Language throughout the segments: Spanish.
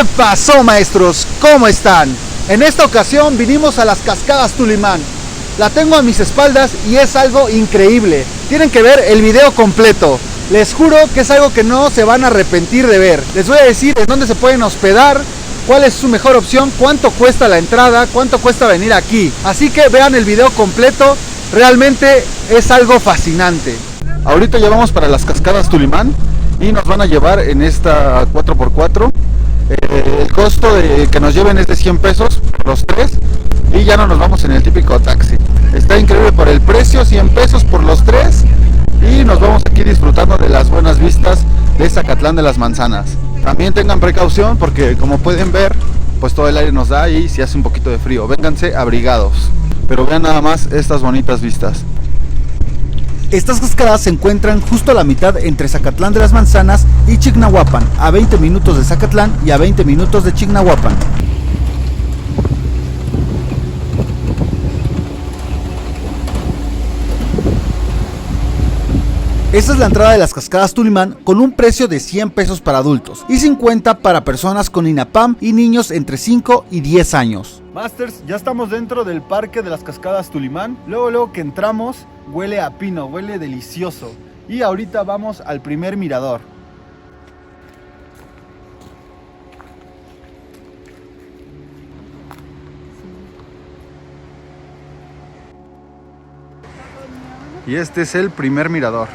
¿Qué pasó, maestros? ¿Cómo están? En esta ocasión vinimos a las Cascadas Tulimán. La tengo a mis espaldas y es algo increíble. Tienen que ver el video completo. Les juro que es algo que no se van a arrepentir de ver. Les voy a decir en dónde se pueden hospedar, cuál es su mejor opción, cuánto cuesta la entrada, cuánto cuesta venir aquí. Así que vean el video completo, realmente es algo fascinante. Ahorita ya vamos para las Cascadas Tulimán y nos van a llevar en esta 4x4. El costo de que nos lleven es de 100 pesos los tres y ya no nos vamos en el típico taxi. Está increíble por el precio, 100 pesos por los tres, y nos vamos aquí disfrutando de las buenas vistas de Zacatlán de las Manzanas. También tengan precaución porque, como pueden ver, pues todo el aire nos da y si hace un poquito de frío, vénganse abrigados. Pero vean nada más estas bonitas vistas. Estas cascadas se encuentran justo a la mitad entre Zacatlán de las Manzanas y Chignahuapan, a 20 minutos de Zacatlán y a 20 minutos de Chignahuapan. Esta es la entrada de las Cascadas Tulimán con un precio de 100 pesos para adultos y 50 para personas con INAPAM y niños entre 5 y 10 años. Masters, ya estamos dentro del parque de las Cascadas Tulimán. Luego que entramos, huele a pino, huele delicioso. Y ahorita vamos al primer mirador. Y este es el primer mirador.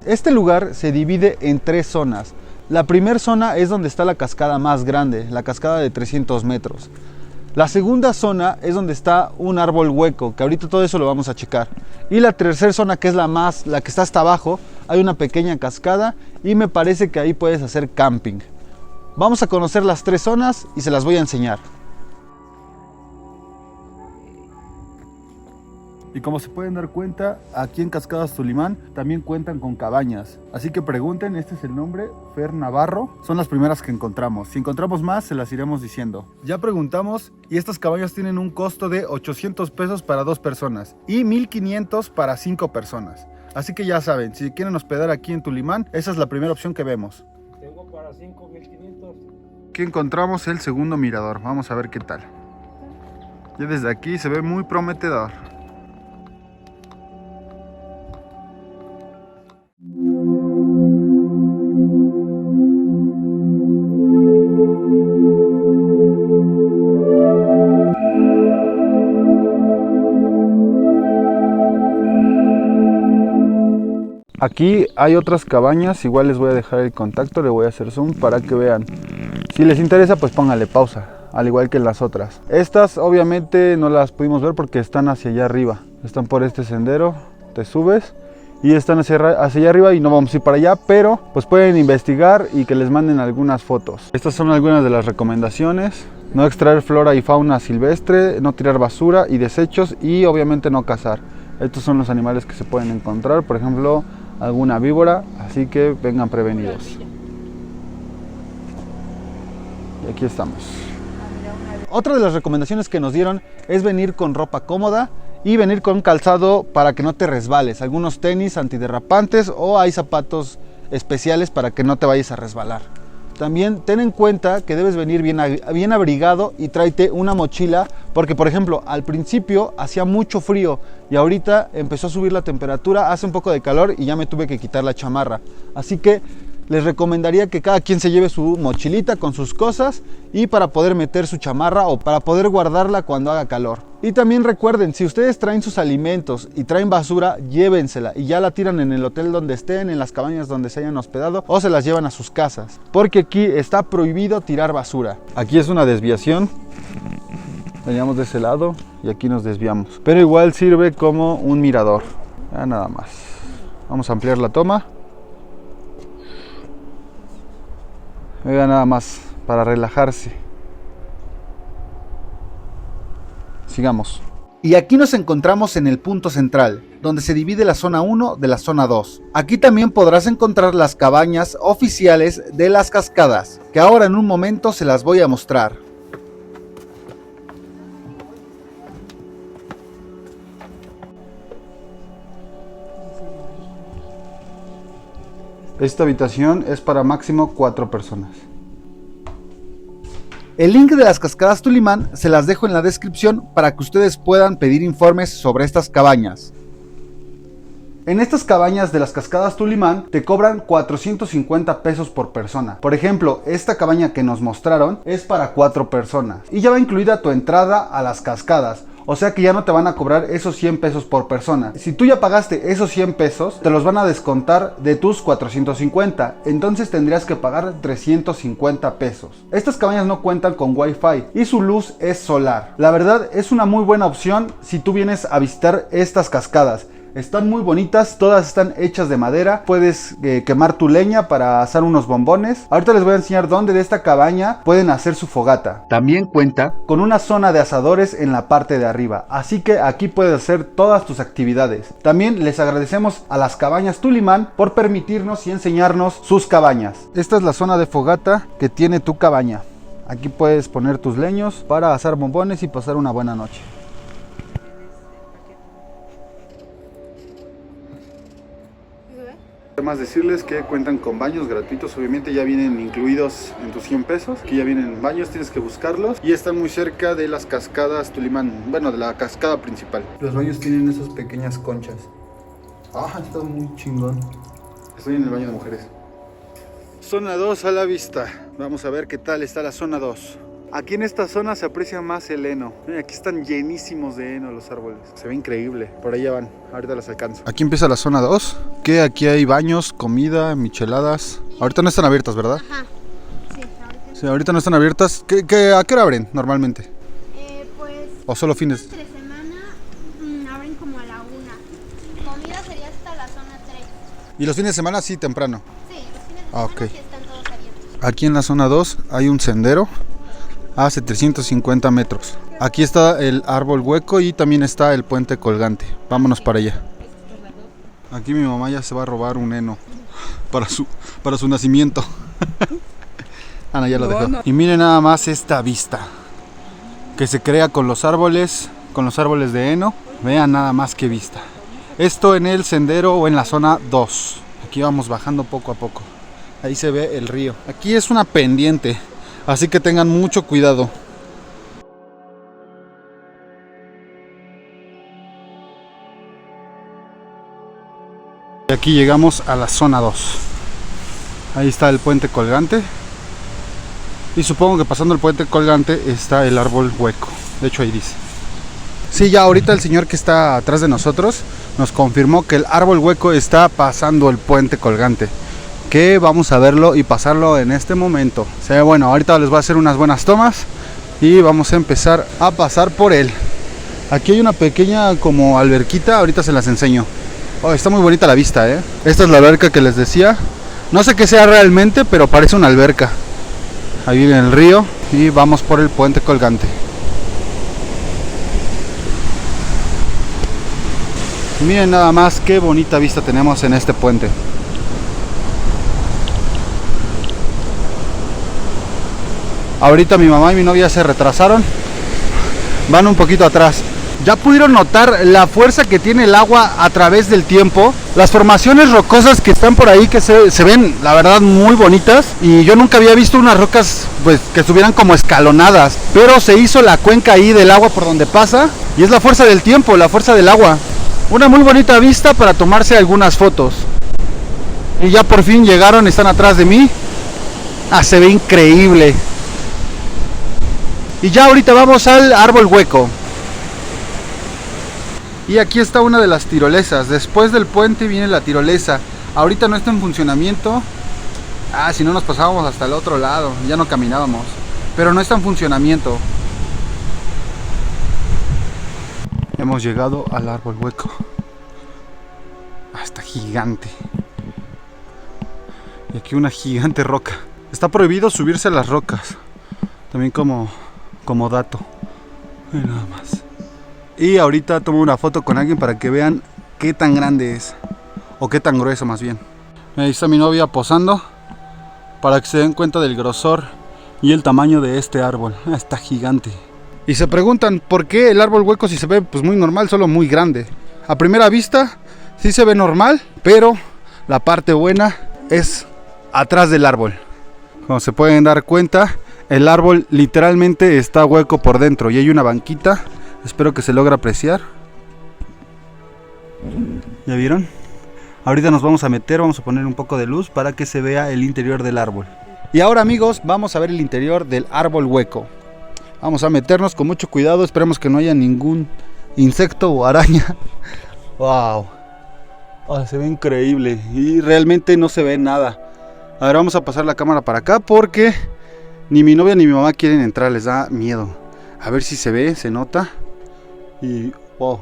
Este lugar se divide en tres zonas. La primera zona es donde está la cascada más grande, la cascada de 300 metros. La segunda zona es donde está un árbol hueco, que ahorita todo eso lo vamos a checar. Y la tercera zona, que es la que está hasta abajo, hay una pequeña cascada y me parece que ahí puedes hacer camping. Vamos a conocer las tres zonas y se las voy a enseñar. Y como se pueden dar cuenta, aquí en Cascadas Tulimán también cuentan con cabañas. Así que pregunten, este es el nombre, Fer Navarro. Son las primeras que encontramos. Si encontramos más, se las iremos diciendo. Ya preguntamos y estas cabañas tienen un costo de 800 pesos para 2 personas y 1500 para 5 personas. Así que ya saben, si quieren hospedar aquí en Tulimán, esa es la primera opción que vemos. Tengo para 5, 1500. Aquí encontramos el segundo mirador. Vamos a ver qué tal. Ya desde aquí se ve muy prometedor. Aquí hay otras cabañas, igual les voy a dejar el contacto, le voy a hacer zoom para que vean. Si les interesa, pues pónganle pausa, al igual que las otras. Estas obviamente no las pudimos ver porque están hacia allá arriba. Están por este sendero, te subes y están hacia allá arriba y no vamos a ir para allá, pero pues pueden investigar y que les manden algunas fotos. Estas son algunas de las recomendaciones. No extraer flora y fauna silvestre, no tirar basura y desechos y obviamente no cazar. Estos son los animales que se pueden encontrar, por ejemplo, alguna víbora, así que vengan prevenidos. Y aquí estamos. Otra de las recomendaciones que nos dieron es venir con ropa cómoda y venir con calzado para que no te resbales. Algunos tenis antiderrapantes o hay zapatos especiales para que no te vayas a resbalar. También ten en cuenta que debes venir bien abrigado y tráete una mochila porque, por ejemplo, al principio hacía mucho frío y ahorita empezó a subir la temperatura, hace un poco de calor y ya me tuve que quitar la chamarra. Así que les recomendaría que cada quien se lleve su mochilita con sus cosas y para poder meter su chamarra o para poder guardarla cuando haga calor. Y también recuerden, si ustedes traen sus alimentos y traen basura, llévensela y ya la tiran en el hotel donde estén, en las cabañas donde se hayan hospedado o se las llevan a sus casas, porque aquí está prohibido tirar basura. Aquí es una desviación, veníamos de ese lado y aquí nos desviamos, pero igual sirve como un mirador. Ya nada más, vamos a ampliar la toma. Vean nada más, para relajarse. Sigamos. Y aquí nos encontramos en el punto central, donde se divide la zona 1 de la zona 2. Aquí también podrás encontrar las cabañas oficiales de las cascadas, que ahora en un momento se las voy a mostrar. Esta habitación es para máximo 4 personas. El link de las cascadas Tulimán se las dejo en la descripción para que ustedes puedan pedir informes sobre estas cabañas. En estas cabañas de las cascadas Tulimán te cobran 450 pesos por persona. Por ejemplo, esta cabaña que nos mostraron es para 4 personas y ya va incluida tu entrada a las cascadas. O sea que ya no te van a cobrar esos 100 pesos por persona. Si tú ya pagaste esos 100 pesos, te los van a descontar de tus 450. Entonces tendrías que pagar 350 pesos. Estas cabañas no cuentan con Wi-Fi y su luz es solar. La verdad es una muy buena opción si tú vienes a visitar estas cascadas. Están muy bonitas, todas están hechas de madera. Puedes quemar tu leña para asar unos bombones. Ahorita les voy a enseñar dónde de esta cabaña pueden hacer su fogata. También cuenta con una zona de asadores en la parte de arriba, así que aquí puedes hacer todas tus actividades. También les agradecemos a las cabañas Tulimán por permitirnos y enseñarnos sus cabañas. Esta es la zona de fogata que tiene tu cabaña. Aquí puedes poner tus leños para asar bombones y pasar una buena noche. Además decirles que cuentan con baños gratuitos, obviamente ya vienen incluidos en tus 100 pesos. Aquí ya vienen baños, tienes que buscarlos. Y están muy cerca de las cascadas Tulimán, bueno, de la cascada principal. Los baños tienen esas pequeñas conchas. Ah, está muy chingón. Estoy en el baño de mujeres. Zona 2 a la vista. Vamos a ver qué tal está la zona 2. Aquí en esta zona se aprecia más el heno. Miren, aquí están llenísimos de heno los árboles. Se ve increíble. Por allá van. Ahorita las alcanzo. Aquí empieza la zona 2. Que aquí hay baños, comida, micheladas. Ahorita no están abiertas, ¿verdad? Ajá. Sí, ahorita no están abiertas. ¿A qué hora abren normalmente? Pues... ¿O solo fines? Entre semana abren como a la 1. Comida sería hasta la zona 3. ¿Y los fines de semana sí, temprano? Sí, los fines de semana Ok. sí están todos abiertos. Aquí en la zona 2 hay un sendero hace 350 metros. Aquí está el árbol hueco y también está el puente colgante. Vámonos para allá. Aquí mi mamá ya se va a robar un heno para su nacimiento. Ana ya lo dejó. Y miren nada más esta vista que se crea con los árboles de heno. Vean nada más qué vista. Esto en el sendero o en la zona 2. Aquí vamos bajando poco a poco. Ahí se ve el río. Aquí es una pendiente, así que tengan mucho cuidado. Y aquí llegamos a la zona 2. Ahí está el puente colgante. Y supongo que pasando el puente colgante está el árbol hueco. De hecho ahí dice. Sí, ya ahorita el señor que está atrás de nosotros nos confirmó que el árbol hueco está pasando el puente colgante. Que vamos a verlo y pasarlo en este momento. Se ve bueno, ahorita les voy a hacer unas buenas tomas y vamos a empezar a pasar por él. Aquí hay una pequeña como alberquita, ahorita se las enseño. Oh, está muy bonita la vista, ¿eh? Esta es la alberca que les decía. No sé qué sea realmente, pero parece una alberca. Ahí viene el río y vamos por el puente colgante. Miren nada más qué bonita vista tenemos en este puente. Ahorita mi mamá y mi novia se retrasaron. Van un poquito atrás. Ya pudieron notar la fuerza que tiene el agua a través del tiempo. Las formaciones rocosas que están por ahí que se ven, la verdad, muy bonitas. Y yo nunca había visto unas rocas pues que estuvieran como escalonadas. Pero se hizo la cuenca ahí del agua por donde pasa. Y es la fuerza del tiempo, la fuerza del agua. Una muy bonita vista para tomarse algunas fotos. Y ya por fin llegaron, están atrás de mí. Ah, se ve increíble. Y ya ahorita vamos al árbol hueco. Y aquí está una de las tirolesas. Después del puente viene la tirolesa. Ahorita no está en funcionamiento. Ah, si no nos pasábamos hasta el otro lado, ya no caminábamos. Pero no está en funcionamiento. Hemos llegado al árbol hueco. Ah, está gigante. Y aquí una gigante roca. Está prohibido subirse a las rocas. También como dato. Mira nada más. Y ahorita tomo una foto con alguien para que vean qué tan grande es. O qué tan grueso más bien. Ahí está mi novia posando para que se den cuenta del grosor y el tamaño de este árbol. Está gigante. Y se preguntan por qué el árbol hueco si se ve pues muy normal, solo muy grande. A primera vista sí se ve normal, pero la parte buena es atrás del árbol. Como se pueden dar cuenta, el árbol literalmente está hueco por dentro y hay una banquita. Espero que se logre apreciar. ¿Ya vieron? Ahorita nos vamos a meter, vamos a poner un poco de luz para que se vea el interior del árbol. Y ahora, amigos, vamos a ver el interior del árbol hueco. Vamos a meternos con mucho cuidado, esperemos que no haya ningún insecto o araña. ¡Wow! Oh, se ve increíble y realmente no se ve nada. A ver, vamos a pasar la cámara para acá porque ni mi novia ni mi mamá quieren entrar, les da miedo. A ver si se ve, se nota. Y wow,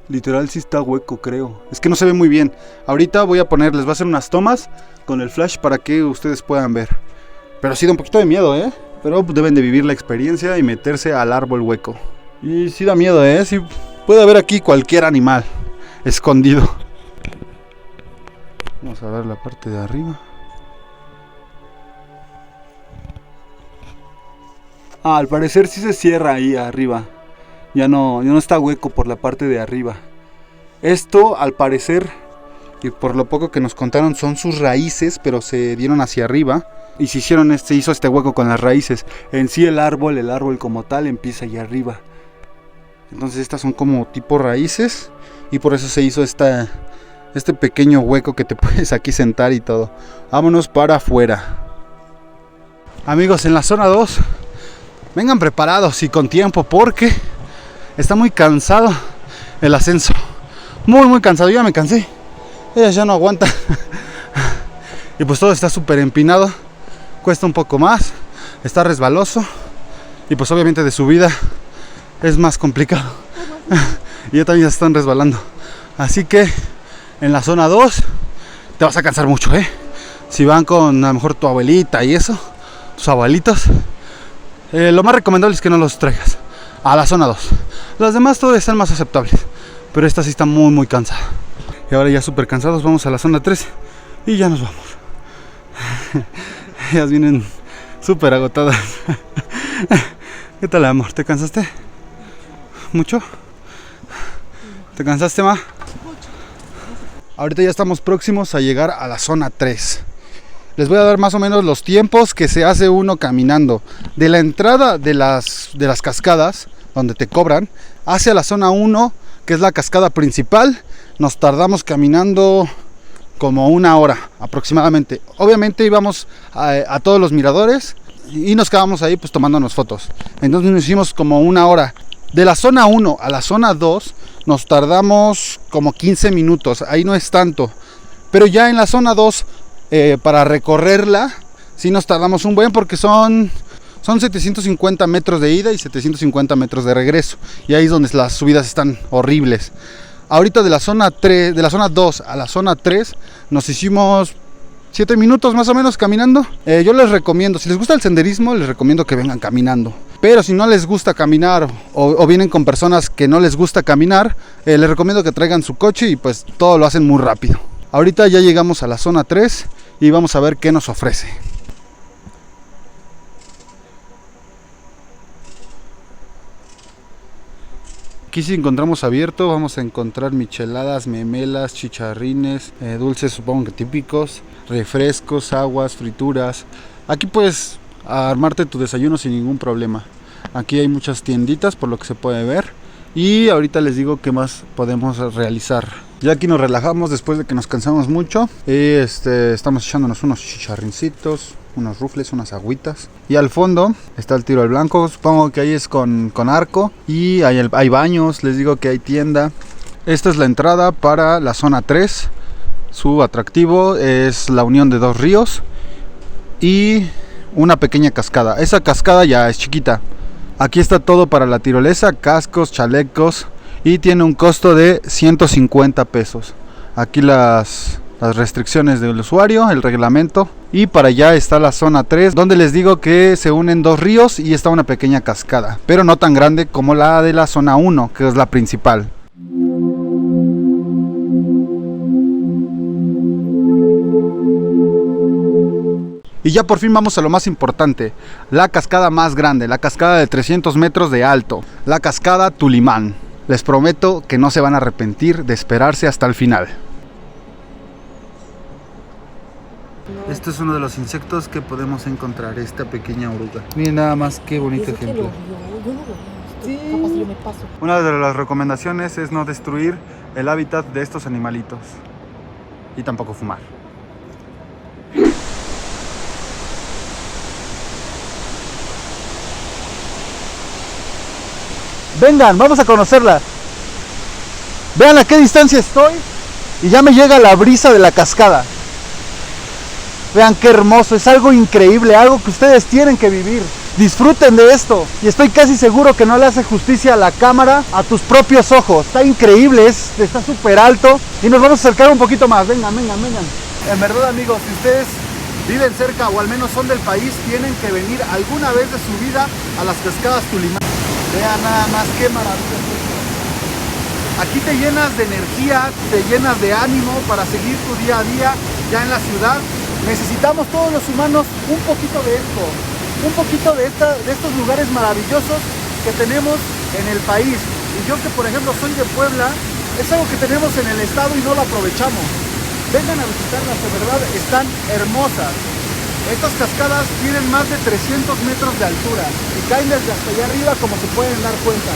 literal sí está hueco, creo. Es que no se ve muy bien. Ahorita les voy a hacer unas tomas con el flash para que ustedes puedan ver. Pero sí da un poquito de miedo, pero deben de vivir la experiencia y meterse al árbol hueco. Y sí da miedo, sí puede haber aquí cualquier animal escondido. Vamos a ver la parte de arriba. Al parecer sí se cierra ahí arriba. Ya no está hueco por la parte de arriba. Esto al parecer, y por lo poco que nos contaron, son sus raíces, pero se dieron hacia arriba y se hizo este hueco con las raíces. En sí el árbol como tal empieza allá arriba. Entonces estas son como tipo raíces y por eso se hizo este pequeño hueco que te puedes aquí sentar y todo. Vámonos para afuera. Amigos, en la zona 2, vengan preparados y con tiempo porque está muy cansado el ascenso. Muy cansado, ya me cansé. Ellas ya no aguantan. Y pues todo está súper empinado. Cuesta un poco más. Está resbaloso. Y pues obviamente de subida es más complicado. Y ya también se están resbalando. Así que en la zona 2 te vas a cansar mucho, Si van con a lo mejor tu abuelita y eso, tus abuelitos, lo más recomendable es que no los traigas a la zona 2. Las demás todas están más aceptables, pero esta sí está muy cansada. Y ahora ya súper cansados vamos a la zona 3 y ya nos vamos. Ellas vienen súper agotadas. ¿Qué tal, amor? ¿Te cansaste? ¿Mucho? ¿Te cansaste, ma? Ahorita ya estamos próximos a llegar a la zona 3. Les voy a dar más o menos los tiempos que se hace uno caminando. De la entrada de las cascadas, donde te cobran, hacia la zona 1, que es la cascada principal, nos tardamos caminando como 1 hora aproximadamente. Obviamente íbamos a todos los miradores y nos quedábamos ahí pues tomándonos fotos. Entonces nos hicimos como 1 hora. De la zona 1 a la zona 2 nos tardamos como 15 minutos, ahí no es tanto. Pero ya en la zona 2, para recorrerla, sí nos tardamos un buen porque son 750 metros de ida y 750 metros de regreso. Y ahí es donde las subidas están horribles. Ahorita de la zona 2 a la zona 3 nos hicimos 7 minutos más o menos caminando. Yo les recomiendo, si les gusta el senderismo, les recomiendo que vengan caminando. Pero si no les gusta caminar o vienen con personas que no les gusta caminar, les recomiendo que traigan su coche y pues todo lo hacen muy rápido. Ahorita ya llegamos a la zona 3 y vamos a ver qué nos ofrece. Aquí si encontramos abierto vamos a encontrar micheladas, memelas, chicharrines, dulces supongo que típicos, refrescos, aguas, frituras. Aquí puedes armarte tu desayuno sin ningún problema. Aquí hay muchas tienditas por lo que se puede ver. Y ahorita les digo qué más podemos realizar. Ya aquí nos relajamos después de que nos cansamos mucho. Y estamos echándonos unos chicharrincitos, unos rufles, unas agüitas. Y al fondo está el tiro al blanco. Supongo que ahí es con arco. Y hay baños, les digo que hay tienda. Esta es la entrada para la zona 3. Su atractivo es la unión de 2 ríos y una pequeña cascada. Esa cascada ya es chiquita. Aquí está todo para la tirolesa, cascos, chalecos, y tiene un costo de 150 pesos. Aquí las las restricciones del usuario, el reglamento. Y para allá está la zona 3, donde les digo que se unen dos ríos y está una pequeña cascada, pero no tan grande como la de la zona 1, que es la principal. Y ya por fin vamos a lo más importante, la cascada más grande, la cascada de 300 metros de alto, la cascada Tulimán. Les prometo que no se van a arrepentir de esperarse hasta el final. Este es uno de los insectos que podemos encontrar, esta pequeña oruga. Miren nada más qué bonito ejemplo. Sí. Capaz yo me paso. Una de las recomendaciones es no destruir el hábitat de estos animalitos y tampoco fumar. Vengan, vamos a conocerla. Vean a qué distancia estoy y ya me llega la brisa de la cascada. Vean qué hermoso, es algo increíble, algo que ustedes tienen que vivir. Disfruten de esto y estoy casi seguro que no le hace justicia a la cámara a tus propios ojos. Está increíble, está súper alto y nos vamos a acercar un poquito más. Vengan, vengan, vengan. En verdad, amigos, si ustedes viven cerca o al menos son del país, tienen que venir alguna vez de su vida a las cascadas Tulimán. Vean nada más qué maravilla es esto. Aquí te llenas de energía, te llenas de ánimo para seguir tu día a día ya en la ciudad. Necesitamos todos los humanos un poquito de esto, un poquito de estos lugares maravillosos que tenemos en el país. Y yo que por ejemplo soy de Puebla, es algo que tenemos en el estado y no lo aprovechamos. Vengan a visitarlas, de verdad están hermosas. Estas cascadas tienen más de 300 metros de altura y caen desde hasta allá arriba, como se pueden dar cuenta.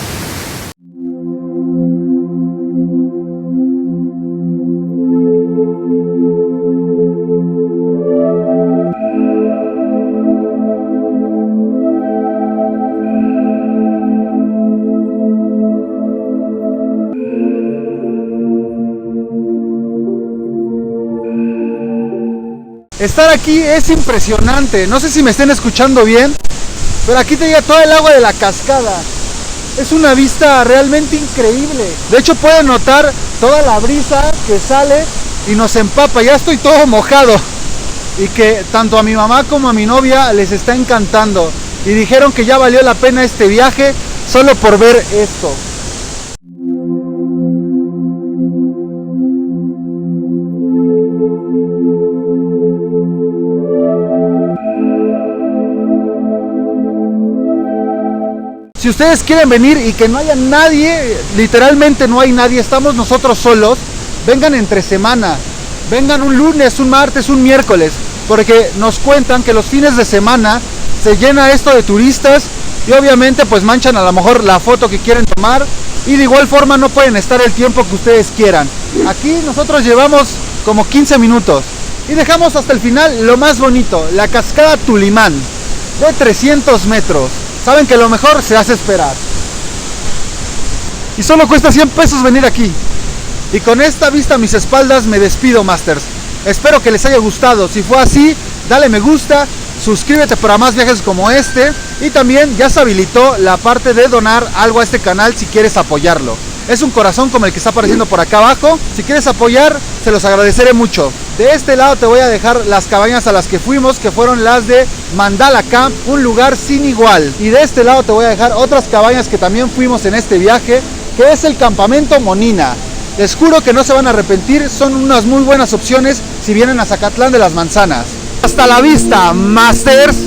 Estar aquí es impresionante, no sé si me estén escuchando bien, pero aquí te llega todo el agua de la cascada. Es una vista realmente increíble. De hecho pueden notar toda la brisa que sale y nos empapa. Ya estoy todo mojado. Y que tanto a mi mamá como a mi novia les está encantando. Y dijeron que ya valió la pena este viaje solo por ver esto. Si ustedes quieren venir y que no haya nadie, literalmente no hay nadie, estamos nosotros solos, vengan entre semana, vengan un lunes, un martes, un miércoles, porque nos cuentan que los fines de semana se llena esto de turistas y obviamente pues manchan a lo mejor la foto que quieren tomar y de igual forma no pueden estar el tiempo que ustedes quieran. Aquí nosotros llevamos como 15 minutos y dejamos hasta el final lo más bonito, la cascada Tulimán de 300 metros. Saben que lo mejor se hace esperar. Y solo cuesta 100 pesos venir aquí. Y con esta vista a mis espaldas me despido, Masters. Espero que les haya gustado. Si fue así, dale me gusta, suscríbete para más viajes como este. Y también ya se habilitó la parte de donar algo a este canal si quieres apoyarlo. Es un corazón como el que está apareciendo por acá abajo. Si quieres apoyar, se los agradeceré mucho. De este lado te voy a dejar las cabañas a las que fuimos, que fueron las de Mandala Camp, un lugar sin igual. Y de este lado te voy a dejar otras cabañas que también fuimos en este viaje, que es el campamento Monina. Les juro que no se van a arrepentir, son unas muy buenas opciones si vienen a Zacatlán de las Manzanas. Hasta la vista, Masters.